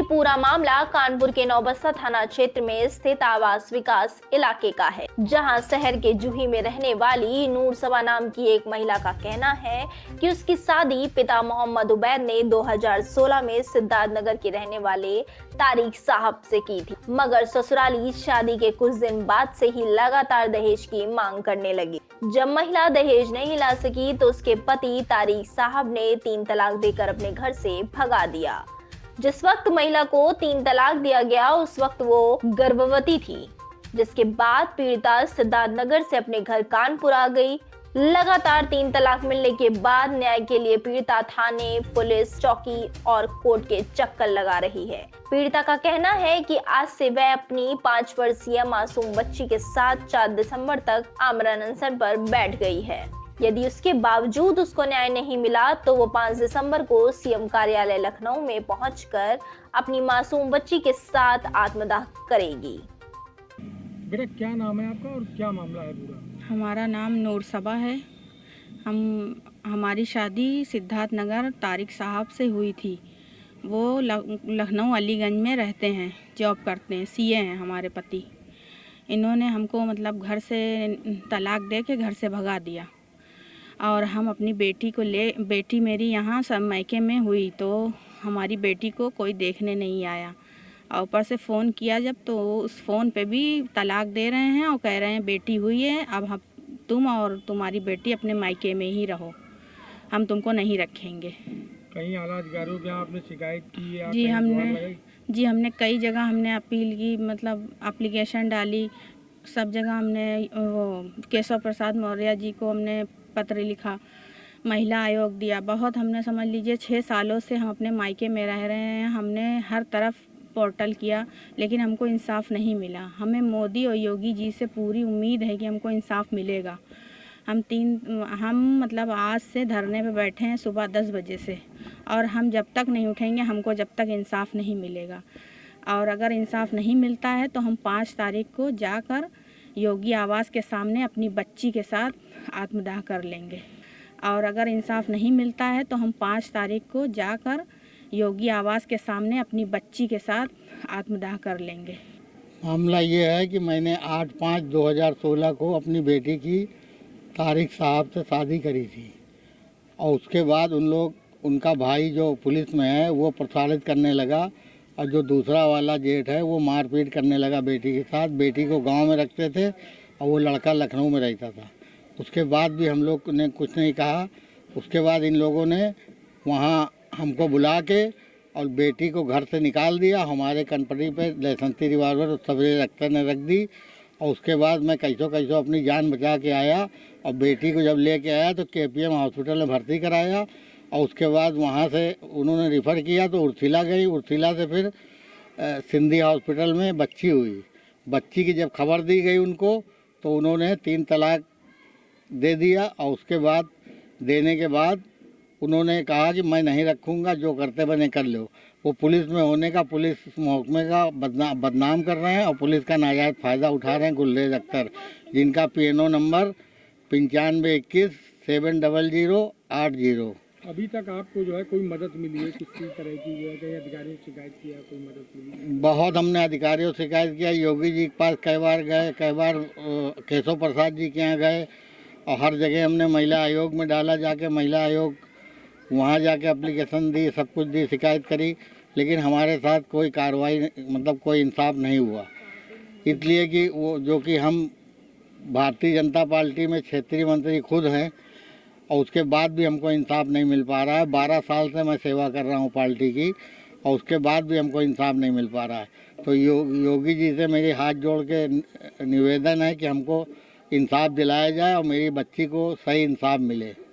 जबकि पूरा मामला कानपुर के नौबस्ता थाना क्षेत्र में स्थित आवास विकास इलाके का है, जहां शहर के जूही में रहने वाली नूर सबा नाम की एक महिला का कहना है कि उसकी शादी पिता मोहम्मद उबैद ने 2016 में सिद्धार्थनगर के रहने वाले तारिक साहब से की थी, मगर ससुराली शादी के कुछ दिन बाद से ही लगातार दहेज की मांग करने लगी। जब महिला दहेज नहीं ला सकी तो उसके पति तारिक साहब ने 3 तलाक देकर अपने घर से भगा दिया। जिस वक्त महिला को 3 तलाक दिया गया उस वक्त वो गर्भवती थी, जिसके बाद पीड़िता सिद्धार्थनगर से अपने घर कानपुर आ गई। लगातार 3 तलाक मिलने के बाद न्याय के लिए पीड़िता थाने, पुलिस चौकी और कोर्ट के चक्कर लगा रही है। पीड़िता का कहना है कि आज से वह अपनी 5 वर्षीय मासूम बच्ची के साथ 4 दिसंबर तक आमरण अनशन पर बैठ गई है। यदि उसके बावजूद उसको न्याय नहीं मिला तो वो 5 दिसंबर को सीएम कार्यालय लखनऊ में पहुंचकर अपनी मासूम बच्ची के साथ आत्मदाह करेगी। बेटा क्या नाम है आपका और क्या मामला है पूरा? हमारा नाम नूर सबा है। हमारी शादी सिद्धार्थनगर तारिक साहब से हुई थी। वो लखनऊ अलीगंज में रहते हैं, जॉब करते हैं, सीए हैं हमारे पति। इन्होंने हमको मतलब घर से तलाक दे के घर से भगा दिया और हम अपनी बेटी मेरी यहाँ सब मायके में हुई तो हमारी बेटी को कोई देखने नहीं आया और ऊपर से फ़ोन किया जब तो उस फ़ोन पे भी तलाक दे रहे हैं और कह रहे हैं बेटी हुई है, अब हम तुम और तुम्हारी बेटी अपने मायके में ही रहो, हम तुमको नहीं रखेंगे। कहीं आला अधिकारियों के यहाँ आपने शिकायत की है? जी हमने कई जगह हमने अपील की, मतलब एप्लीकेशन डाली, सब जगह हमने केशव प्रसाद मौर्य जी को हमने पत्र लिखा, महिला आयोग दिया, बहुत हमने समझ लीजिए 6 सालों से हम अपने मायके में रह रहे हैं। हमने हर तरफ पोर्टल किया लेकिन हमको इंसाफ नहीं मिला। हमें मोदी और योगी जी से पूरी उम्मीद है कि हमको इंसाफ मिलेगा। हम मतलब आज से धरने पे बैठे हैं सुबह 10 बजे से और हम जब तक नहीं उठेंगे हमको जब तक इंसाफ नहीं मिलेगा। और अगर इंसाफ नहीं मिलता है तो हम 5 तारीख को जाकर योगी आवास के सामने अपनी बच्ची के साथ आत्मदाह कर लेंगे। और अगर इंसाफ नहीं मिलता है तो हम 5 तारीख को जाकर योगी आवास के सामने अपनी बच्ची के साथ आत्मदाह कर लेंगे। मामला ये है कि मैंने 8/5/2016 को अपनी बेटी की तारिक साहब से शादी करी थी और उसके बाद उनका भाई जो पुलिस में है वो प्रताड़ित करने लगा और जो दूसरा वाला जेठ है वो मारपीट करने लगा बेटी के साथ। बेटी को गांव में रखते थे और वो लड़का लखनऊ में रहता था। उसके बाद भी हम लोग ने कुछ नहीं कहा। उसके बाद इन लोगों ने वहाँ हमको बुला के और बेटी को घर से निकाल दिया। हमारे कनपटी पे लाइसेंसी रिवॉल्वर सवेरे रखते ने रख दी और उसके बाद मैं कैसो अपनी जान बचा के आया और बेटी को जब लेके आया तो केपीएम हॉस्पिटल में भर्ती कराया और उसके बाद वहाँ से उन्होंने रिफ़र किया तो उर्थिला गई। उर्थिला से फिर सिंधी हॉस्पिटल में बच्ची हुई। बच्ची की जब खबर दी गई उनको तो उन्होंने 3 तलाक दे दिया और उसके बाद देने के बाद उन्होंने कहा कि मैं नहीं रखूँगा, जो करते बने कर लो। वो पुलिस में होने का, पुलिस महकमे का बदनाम कर रहे हैं और पुलिस का नाजायज़ फ़ायदा उठा रहे हैं। गुलरेज अख्तर जिनका PNO नंबर 9521-700-80। अभी तक आपको जो है कोई मदद मिली है किसी तरह की? जो है कहीं अधिकारियों से शिकायत किया, कोई मदद मिली? बहुत हमने अधिकारियों से शिकायत किया। योगी जी के पास कई बार गए, कई बार केशव प्रसाद जी के यहाँ गए और हर जगह हमने महिला आयोग में डाला, जाके महिला आयोग वहाँ जाके एप्लीकेशन दी, सब कुछ दी, शिकायत करी, लेकिन हमारे साथ कोई कार्रवाई मतलब कोई इंसाफ नहीं हुआ। इसलिए कि वो जो कि हम भारतीय जनता पार्टी में क्षेत्रीय मंत्री खुद हैं और उसके बाद भी हमको इंसाफ नहीं मिल पा रहा है। 12 साल से मैं सेवा कर रहा हूँ पार्टी की और उसके बाद भी हमको इंसाफ नहीं मिल पा रहा है। तो योगी जी से मेरी हाथ जोड़ के निवेदन है कि हमको इंसाफ दिलाया जाए और मेरी बच्ची को सही इंसाफ मिले।